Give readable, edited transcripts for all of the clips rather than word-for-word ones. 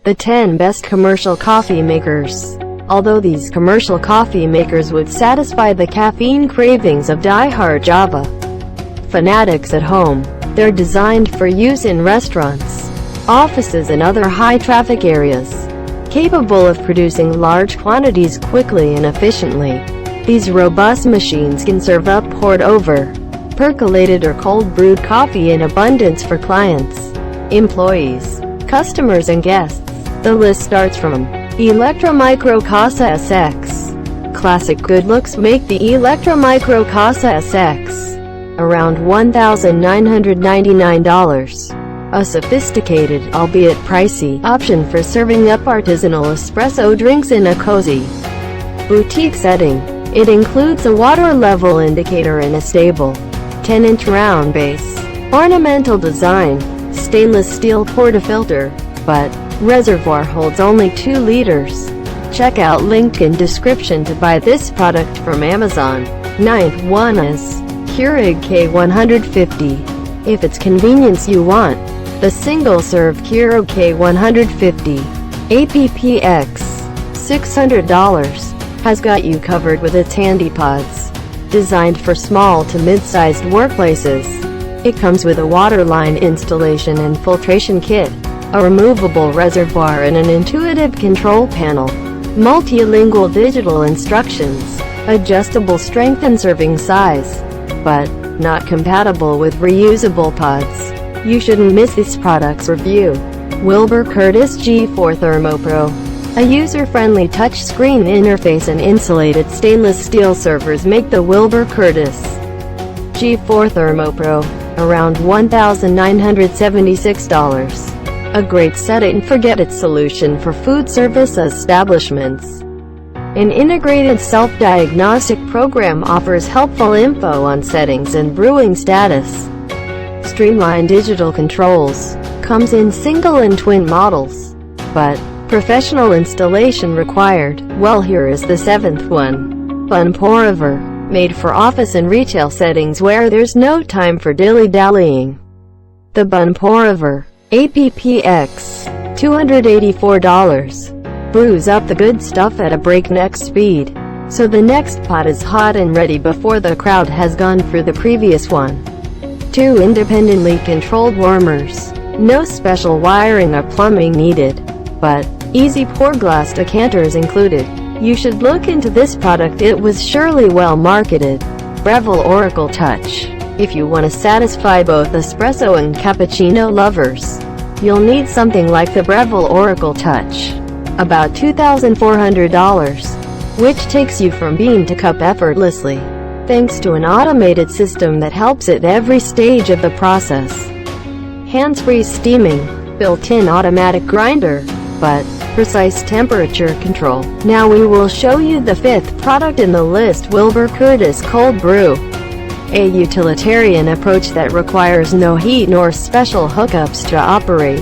The 10 best commercial coffee makers. Although these commercial coffee makers would satisfy the caffeine cravings of die-hard Java fanatics at home, they're designed for use in restaurants, offices and other high-traffic areas. Capable of producing large quantities quickly and efficiently, these robust machines can serve up poured-over, percolated or cold-brewed coffee in abundance for clients, employees, customers and guests. The list starts from Electromicro Casa SX. Classic good looks make the Electromicro Casa SX around $1,999. A sophisticated, albeit pricey, option for serving up artisanal espresso drinks in a cozy boutique setting. It includes a water level indicator and a stable 10-inch round base. Ornamental design, stainless steel portafilter, but reservoir holds only 2 liters. Check out link in description to buy this product from Amazon. 9th one is Keurig K150. If it's convenience you want, the single-serve Keurig K150 APPX $600 has got you covered with its handy pods. Designed for small to mid-sized workplaces, it comes with a waterline installation and filtration kit, a removable reservoir and an intuitive control panel, multilingual digital instructions, adjustable strength and serving size, but not compatible with reusable pods. You shouldn't miss this product's review. Wilbur Curtis G4 ThermoPro. A user-friendly touchscreen interface and insulated stainless steel servers make the Wilbur Curtis G4 ThermoPro around $1,976. A great set-it-and-forget-it solution for food service establishments. An integrated self-diagnostic program offers helpful info on settings and brewing status. Streamlined digital controls. Comes in single and twin models, but professional installation required. Well, here is the 7th one. Bun Pour-Over. Made for office and retail settings where there's no time for dilly-dallying. The Bun Pour-Over APPX $284 brews up the good stuff at a breakneck speed, so the next pot is hot and ready before the crowd has gone through the previous one. 2 independently controlled warmers. No special wiring or plumbing needed, but easy pour glass decanters included. You should look into this product, it was surely well marketed. Breville Oracle Touch. If you want to satisfy both espresso and cappuccino lovers, you'll need something like the Breville Oracle Touch. About $2,400, which takes you from bean to cup effortlessly, thanks to an automated system that helps at every stage of the process. Hands-free steaming, built-in automatic grinder, but precise temperature control. Now we will show you the 5th product in the list, Wilbur Curtis Cold Brew. A utilitarian approach that requires no heat nor special hookups to operate.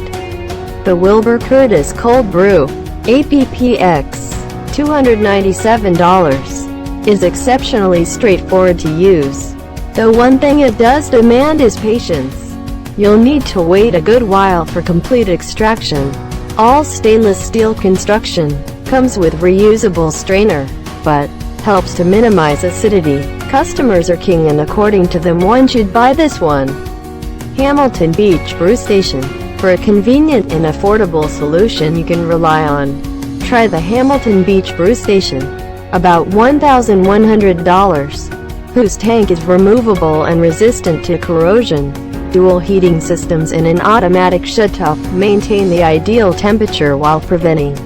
The Wilbur Curtis Cold Brew APPX $297 is exceptionally straightforward to use. The one thing it does demand is patience. You'll need to wait a good while for complete extraction. All stainless steel construction, comes with reusable strainer, but helps to minimize acidity. Customers are king, and according to them one should buy this one. Hamilton Beach Brew Station. For a convenient and affordable solution you can rely on, try the Hamilton Beach Brew Station. About $1,100, whose tank is removable and resistant to corrosion. Dual heating systems and an automatic shutoff maintain the ideal temperature while preventing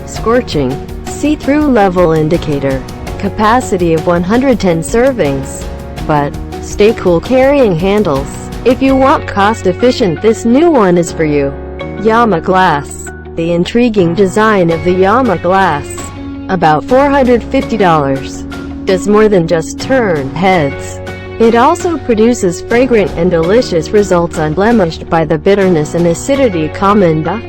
scorching. See-through level indicator. Capacity of 110 servings, but stay cool carrying handles. If you want cost-efficient, this new one is for you. Yama Glass. The intriguing design of the Yama Glass, about $450, does more than just turn heads. It also produces fragrant and delicious results unblemished by the bitterness and acidity common to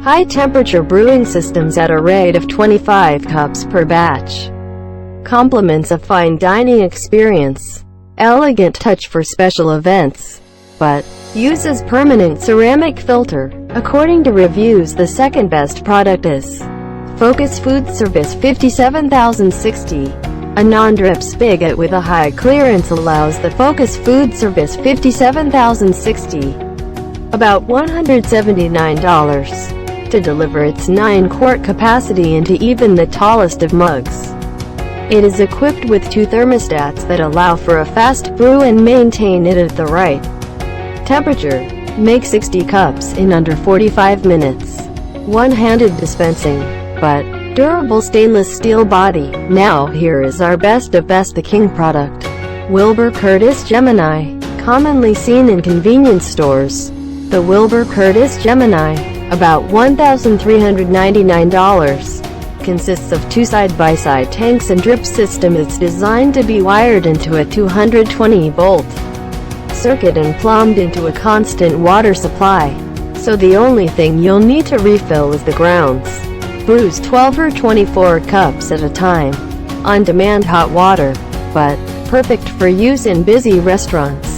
high-temperature brewing systems at a rate of 25 cups per batch. Complements a fine dining experience. Elegant touch for special events, but uses permanent ceramic filter. According to reviews, the second best product is Focus Food Service 57060. A non-drip spigot with a high clearance allows the Focus Food Service 57060 about $179 to deliver its 9-quart capacity into even the tallest of mugs. It is equipped with 2 thermostats that allow for a fast brew and maintain it at the right temperature. Make 60 cups in under 45 minutes. One-handed dispensing, but durable stainless steel body. Now here is our best of best, the king product. Wilbur Curtis Gemini, commonly seen in convenience stores. The Wilbur Curtis Gemini, about $1,399, consists of 2 side-by-side tanks and drip system. It's designed to be wired into a 220-volt circuit and plumbed into a constant water supply, so the only thing you'll need to refill is the grounds. Brews 12 or 24 cups at a time. On-demand hot water, but perfect for use in busy restaurants.